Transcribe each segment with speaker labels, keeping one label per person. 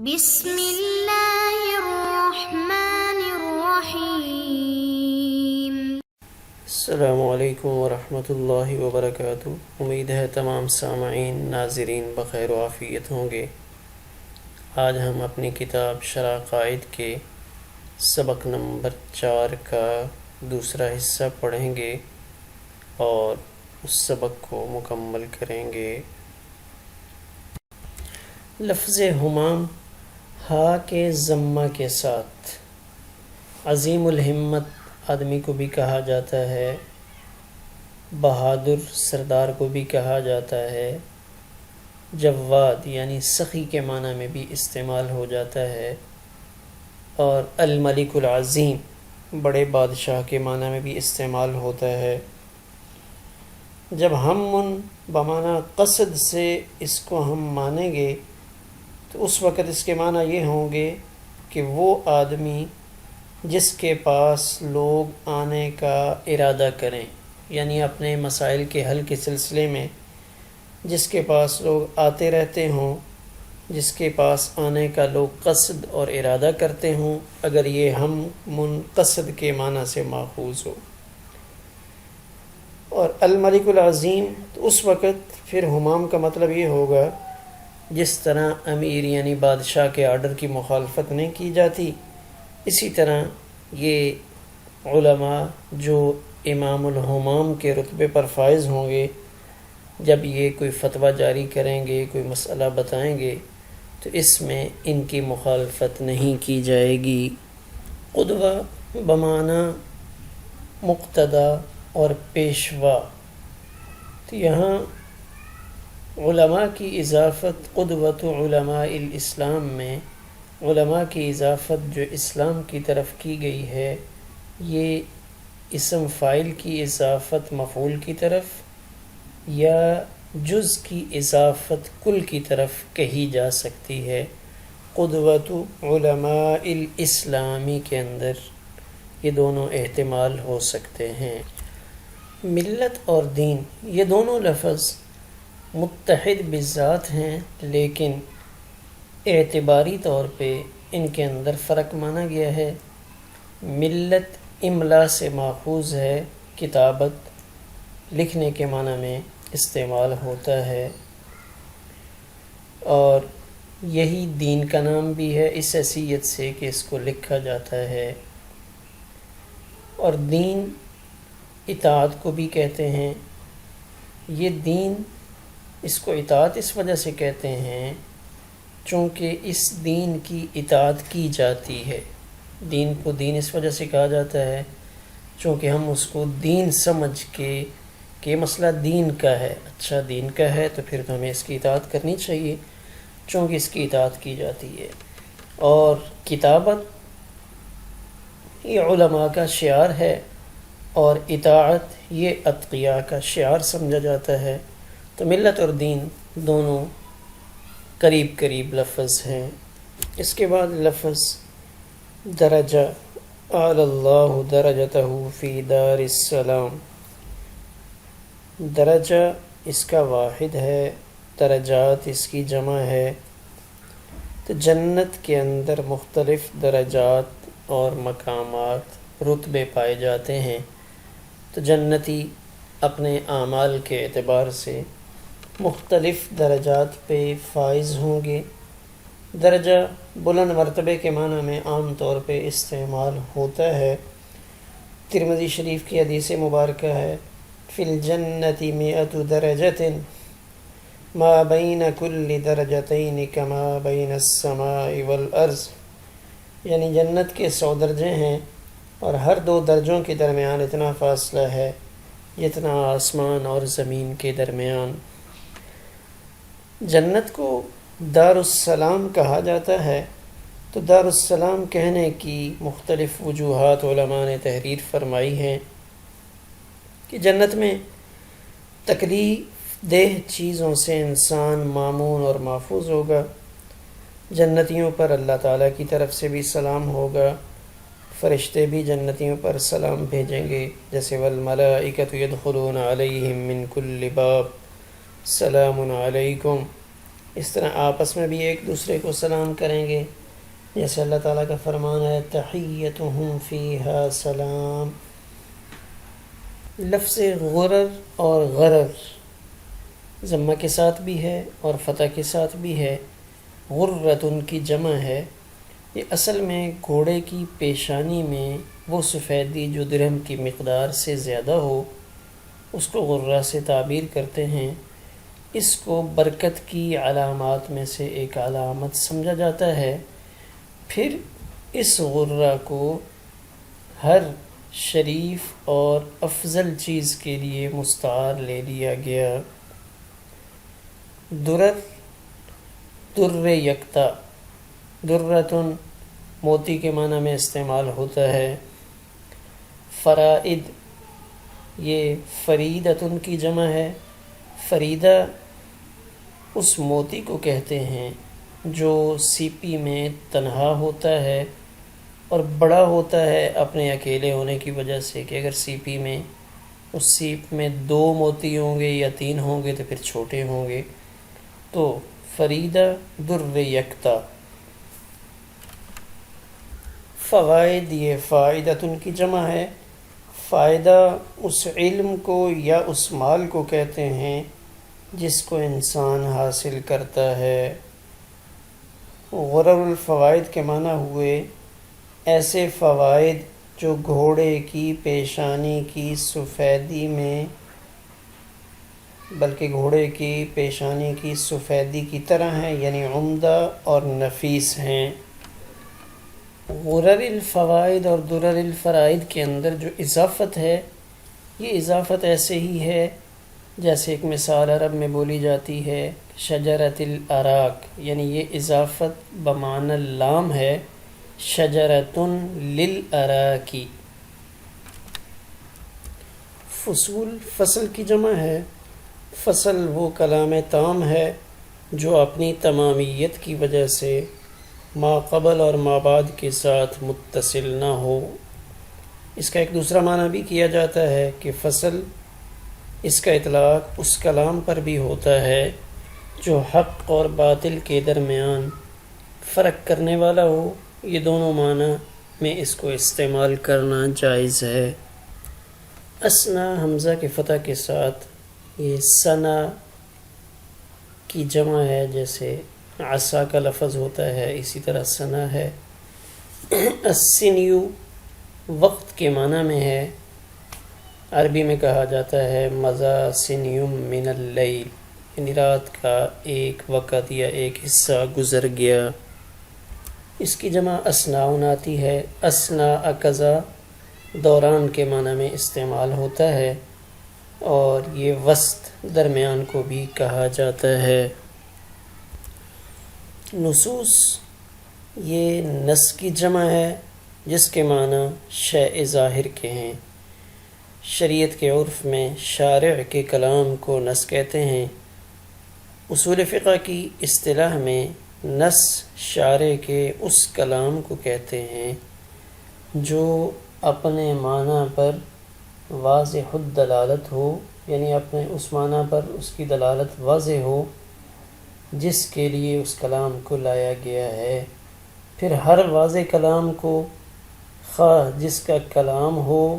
Speaker 1: بسم اللہ الرحمن الرحیم۔
Speaker 2: السلام علیکم ورحمۃ اللہ وبرکاتہ۔ امید ہے تمام سامعین ناظرین بخیر و عافیت ہوں گے۔ آج ہم اپنی کتاب شرح عقائد کے سبق نمبر 4 کا دوسرا حصہ پڑھیں گے اور اس سبق کو مکمل کریں گے۔ لفظ ہمام ہا کے ضمہ کے ساتھ عظیم الہمت آدمی کو بھی کہا جاتا ہے، بہادر سردار کو بھی کہا جاتا ہے، جواد یعنی سخی کے معنی میں بھی استعمال ہو جاتا ہے، اور الملک العظیم بڑے بادشاہ کے معنی میں بھی استعمال ہوتا ہے۔ جب ہم بمعنی قصد سے اس کو ہم مانیں گے تو اس وقت اس کے معنی یہ ہوں گے کہ وہ آدمی جس کے پاس لوگ آنے کا ارادہ کریں، یعنی اپنے مسائل کے حل کے سلسلے میں جس کے پاس لوگ آتے رہتے ہوں، جس کے پاس آنے کا لوگ قصد اور ارادہ کرتے ہوں، اگر یہ ہم منقصد کے معنی سے ماخوذ ہو۔ اور الملک العظیم تو اس وقت پھر ہمام کا مطلب یہ ہوگا جس طرح امیر یعنی بادشاہ کے آرڈر کی مخالفت نہیں کی جاتی، اسی طرح یہ علماء جو امام الہمام کے رتبے پر فائز ہوں گے، جب یہ کوئی فتویٰ جاری کریں گے، کوئی مسئلہ بتائیں گے تو اس میں ان کی مخالفت نہیں کی جائے گی۔ قدوہ بمعنی مقتدی اور پیشوا، تو یہاں علماء کی اضافت قدوۃ علماء الاسلام میں علماء کی اضافت جو اسلام کی طرف کی گئی ہے، یہ اسم فاعل کی اضافت مفعول کی طرف یا جز کی اضافت کل کی طرف کہی جا سکتی ہے۔ قدوۃ علماء الاسلامی کے اندر یہ دونوں احتمال ہو سکتے ہیں۔ ملت اور دین یہ دونوں لفظ متحد بذات ہیں، لیکن اعتباری طور پہ ان کے اندر فرق مانا گیا ہے۔ ملت املا سے ماخوذ ہے، کتابت لکھنے کے معنی میں استعمال ہوتا ہے، اور یہی دین کا نام بھی ہے اس حیثیت سے کہ اس کو لکھا جاتا ہے۔ اور دین اطاعت کو بھی کہتے ہیں۔ یہ دین اس کو اطاعت اس وجہ سے کہتے ہیں چونکہ اس دین کی اطاعت کی جاتی ہے۔ دین کو دین اس وجہ سے کہا جاتا ہے چونکہ ہم اس کو دین سمجھ کے کہ مسئلہ دین کا ہے، اچھا دین کا ہے تو پھر تو ہمیں اس کی اطاعت کرنی چاہیے، چونکہ اس کی اطاعت کی جاتی ہے۔ اور کتابت یہ علماء کا شعار ہے، اور اطاعت یہ اتقیاء کا شعار سمجھا جاتا ہے۔ تو ملت اور دین دونوں قریب قریب لفظ ہیں۔ اس کے بعد لفظ درجہ، اعلی اللہ درجتہ فی دار السلام۔ درجہ اس کا واحد ہے، درجات اس کی جمع ہے۔ تو جنت کے اندر مختلف درجات اور مقامات رتبے پائے جاتے ہیں، تو جنتی اپنے اعمال کے اعتبار سے مختلف درجات پہ فائز ہوں گے۔ درجہ بلند مرتبے کے معنی میں عام طور پہ استعمال ہوتا ہے۔ ترمذی شریف کی حدیث مبارکہ ہے، فی الجنۃ مئۃ درجۃ ما بین کل درجتین کما بین السماء والارض، یعنی جنت کے 100 درجے ہیں اور ہر 2 درجوں کے درمیان اتنا فاصلہ ہے جتنا آسمان اور زمین کے درمیان۔ جنت کو دار السلام کہا جاتا ہے، تو دار السلام کہنے کی مختلف وجوہات علماء نے تحریر فرمائی ہیں کہ جنت میں تکلیف دہ چیزوں سے انسان مامون اور محفوظ ہوگا، جنتیوں پر اللہ تعالیٰ کی طرف سے بھی سلام ہوگا، فرشتے بھی جنتیوں پر سلام بھیجیں گے، جیسے والملائکۃ یدخلون علیہم من کل باب سلام علیکم۔ اس طرح آپس میں بھی ایک دوسرے کو سلام کریں گے، جیسے اللہ تعالیٰ کا فرمان ہے تحیتہم فیہا سلام۔ لفظ غرر اور غرر ضمہ کے ساتھ بھی ہے اور فتح کے ساتھ بھی ہے۔ غرتن کی جمع ہے۔ یہ اصل میں گھوڑے کی پیشانی میں وہ سفیدی جو درہم کی مقدار سے زیادہ ہو، اس کو غرہ سے تعبیر کرتے ہیں۔ اس کو برکت کی علامات میں سے ایک علامت سمجھا جاتا ہے۔ پھر اس غرہ کو ہر شریف اور افضل چیز کے لیے مستعار لے لیا گیا۔ درر، در یکتا، درتن موتی کے معنی میں استعمال ہوتا ہے۔ فرائد، یہ فریدتن کی جمع ہے۔ فریدہ اس موتی کو کہتے ہیں جو سیپی میں تنہا ہوتا ہے اور بڑا ہوتا ہے اپنے اکیلے ہونے کی وجہ سے، کہ اگر سیپی میں اس سیپ میں 2 موتی ہوں گے یا 3 ہوں گے تو پھر چھوٹے ہوں گے۔ تو فریدہ در یکتا۔ فوائد، یہ فائدتن کی جمع ہے۔ فائدہ اس علم کو یا اس مال کو کہتے ہیں جس کو انسان حاصل کرتا ہے۔ غرر الفوائد کے معنی ہوئے ایسے فوائد جو گھوڑے کی پیشانی کی سفیدی میں، بلکہ گھوڑے کی پیشانی کی سفیدی کی طرح ہیں، یعنی عمدہ اور نفیس ہیں۔ غرر الفوائد اور درر الفرائد کے اندر جو اضافت ہے، یہ اضافت ایسے ہی ہے جیسے ایک مثال عرب میں بولی جاتی ہے شجرۃ الاراک، یعنی یہ اضافت بمعنی لام ہے، شجرۃن للاراکی۔ فصول، فصل کی جمع ہے۔ فصل وہ کلام تام ہے جو اپنی تمامیت کی وجہ سے ما قبل اور ما بعد کے ساتھ متصل نہ ہو۔ اس کا ایک دوسرا معنی بھی کیا جاتا ہے کہ فصل، اس کا اطلاق اس کلام پر بھی ہوتا ہے جو حق اور باطل کے درمیان فرق کرنے والا ہو۔ یہ دونوں معنی میں اس کو استعمال کرنا جائز ہے۔ اسنا حمزہ کے فتح کے ساتھ یہ سنا کی جمع ہے، جیسے عصا کا لفظ ہوتا ہے اسی طرح سنا ہے۔ السنیو وقت کے معنی میں ہے۔ عربی میں کہا جاتا ہے مضى سنیوم من اللیل، یعنی رات کا ایک وقت یا ایک حصہ گزر گیا۔ اس کی جمع اسناؤن آتی ہے۔ اسنا اقضا دوران کے معنی میں استعمال ہوتا ہے، اور یہ وسط، درمیان کو بھی کہا جاتا ہے۔ نصوص، یہ نص کی جمع ہے جس کے معنی شیء ظاہر کے ہیں۔ شریعت کے عرف میں شارع کے کلام کو نص کہتے ہیں۔ اصول فقہ کی اصطلاح میں نص شارع کے اس کلام کو کہتے ہیں جو اپنے معنی پر واضح الدلالت ہو، یعنی اپنے اس معنی پر اس کی دلالت واضح ہو جس کے لیے اس کلام کو لایا گیا ہے۔ پھر ہر واضح کلام کو، خواہ جس کا کلام ہو،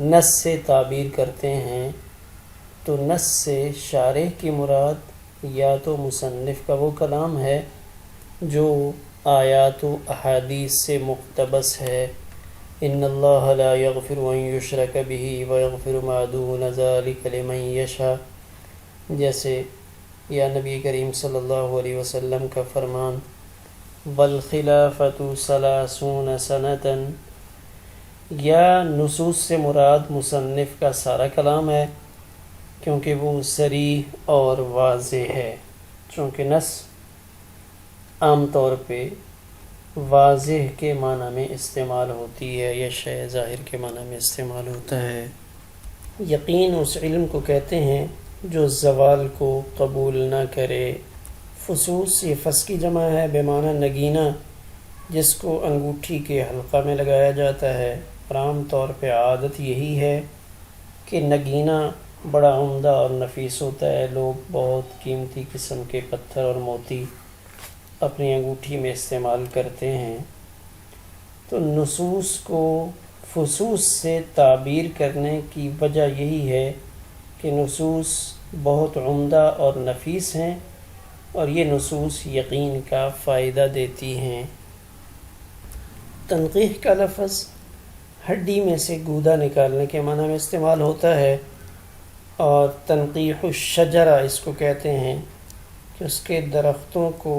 Speaker 2: نص سے تعبیر کرتے ہیں۔ تو نص سے شارح کی مراد یا تو مصنف کا وہ کلام ہے جو آیات و احادیث سے مقتبس ہے۔ ان اللہ لا یغفر ان یشرک بہ ویغفر ما دون ذلک لمن یشاء، جیسے یا نبی کریم صلی اللہ علیہ وسلم کا فرمان والخلافۃ 30 سنۃ، یا نصوص سے مراد مصنف کا سارا کلام ہے کیونکہ وہ صریح اور واضح ہے۔ چونکہ نص عام طور پہ واضح کے معنی میں استعمال ہوتی ہے یا شیء ظاہر کے معنی میں استعمال ہوتا ہے۔ یقین اس علم کو کہتے ہیں جو زوال کو قبول نہ کرے۔ فصوص، یہ فص کی جمع ہے بمعنی نگینہ، جس کو انگوٹھی کے حلقہ میں لگایا جاتا ہے، اور عام طور پہ عادت یہی ہے کہ نگینہ بڑا عمدہ اور نفیس ہوتا ہے. لوگ بہت قیمتی قسم کے پتھر اور موتی اپنی انگوٹھی میں استعمال کرتے ہیں. تو نصوص کو فصوص سے تعبیر کرنے کی وجہ یہی ہے کہ نصوص بہت عمدہ اور نفیس ہیں اور یہ نصوص یقین کا فائدہ دیتی ہیں. تنقیح کا لفظ ہڈی میں سے گودا نکالنے کے معنی میں استعمال ہوتا ہے، اور تنقیح الشجرہ اس کو کہتے ہیں کہ اس کے درختوں کو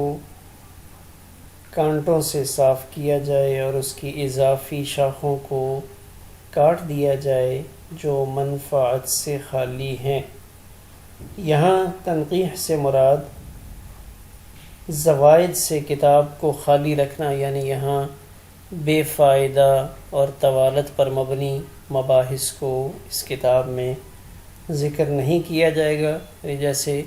Speaker 2: کانٹوں سے صاف کیا جائے اور اس کی اضافی شاخوں کو کاٹ دیا جائے جو منفعت سے خالی ہیں. یہاں تنقیح سے مراد زوائد سے کتاب کو خالی رکھنا، یعنی یہاں بے فائدہ اور طوالت پر مبنی مباحث کو اس کتاب میں ذکر نہیں کیا جائے گا. جیسے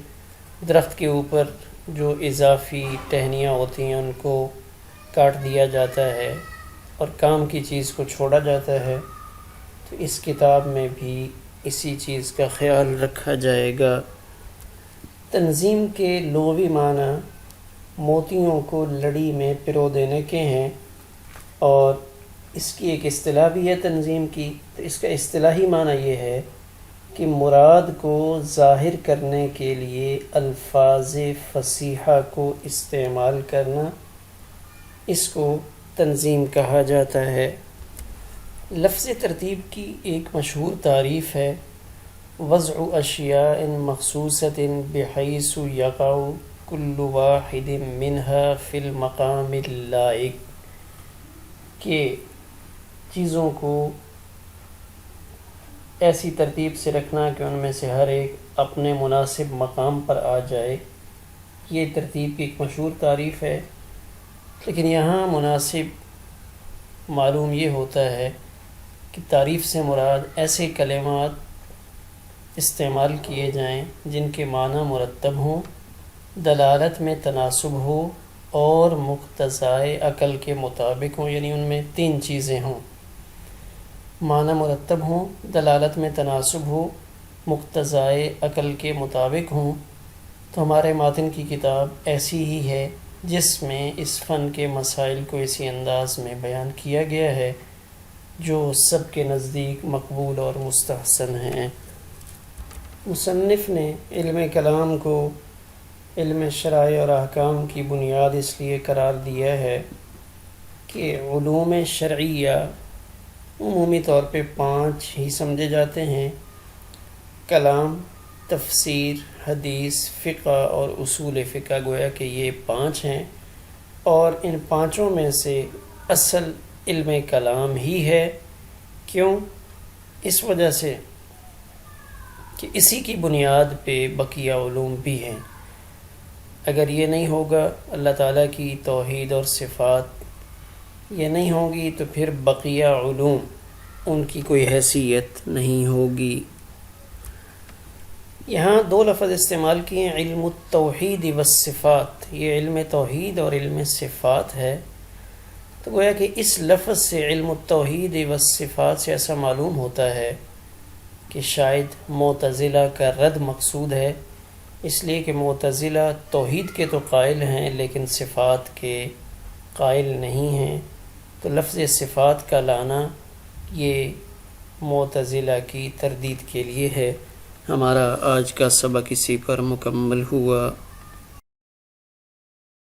Speaker 2: درخت کے اوپر جو اضافی ٹہنیاں ہوتی ہیں ان کو کاٹ دیا جاتا ہے اور کام کی چیز کو چھوڑا جاتا ہے، تو اس کتاب میں بھی اسی چیز کا خیال رکھا جائے گا. تنظیم کے لغوی معنی موتیوں کو لڑی میں پرو دینے کے ہیں، اور اس کی ایک اصطلاح بھی ہے تنظیم کی. تو اس کا اصطلاحی معنی یہ ہے کہ مراد کو ظاہر کرنے کے لیے الفاظ فصیحہ کو استعمال کرنا، اس کو تنظیم کہا جاتا ہے. لفظ ترتیب کی ایک مشہور تعریف ہے وضع اشیاء مخصوصۃ بحیث یقع کل واحد منها فی المقام اللائق، کہ چیزوں کو ایسی ترتیب سے رکھنا کہ ان میں سے ہر ایک اپنے مناسب مقام پر آ جائے. یہ ترتیب کی ایک مشہور تعریف ہے، لیکن یہاں مناسب معلوم یہ ہوتا ہے کہ تعریف سے مراد ایسے کلمات استعمال کیے جائیں جن کے معنی مرتب ہوں، دلالت میں تناسب ہو اور مقتضائے عقل کے مطابق ہوں. یعنی ان میں تین چیزیں ہوں: معنی مرتب ہوں، دلالت میں تناسب ہو، مقتضائے عقل کے مطابق ہوں. تو ہمارے ماتن کی کتاب ایسی ہی ہے جس میں اس فن کے مسائل کو اسی انداز میں بیان کیا گیا ہے جو سب کے نزدیک مقبول اور مستحسن ہیں. مصنف نے علم کلام کو علم شرائع اور احکام کی بنیاد اس لیے قرار دیا ہے کہ علوم شرعیہ عمومی طور پہ 5 ہی سمجھے جاتے ہیں: کلام، تفسیر، حدیث، فقہ اور اصول فقہ. گویا کہ یہ 5 ہیں، اور ان 5 میں سے اصل علم کلام ہی ہے. کیوں؟ اس وجہ سے کہ اسی کی بنیاد پہ بقیہ علوم بھی ہیں. اگر یہ نہیں ہوگا، اللہ تعالیٰ کی توحید اور صفات یہ نہیں ہوگی، تو پھر بقیہ علوم ان کی کوئی حیثیت نہیں ہوگی. یہاں 2 لفظ استعمال کیے ہیں: علم التوحید والصفات. یہ علم توحید اور علم صفات ہے. تو گویا کہ اس لفظ سے علم التوحید والصفات سے ایسا معلوم ہوتا ہے کہ شاید معتزلہ کا رد مقصود ہے، اس لیے کہ معتزلہ توحید کے تو قائل ہیں لیکن صفات کے قائل نہیں ہیں. تو لفظ صفات کا لانا یہ معتزلہ کی تردید کے لیے ہے. ہمارا آج کا سبق اسی پر مکمل ہوا.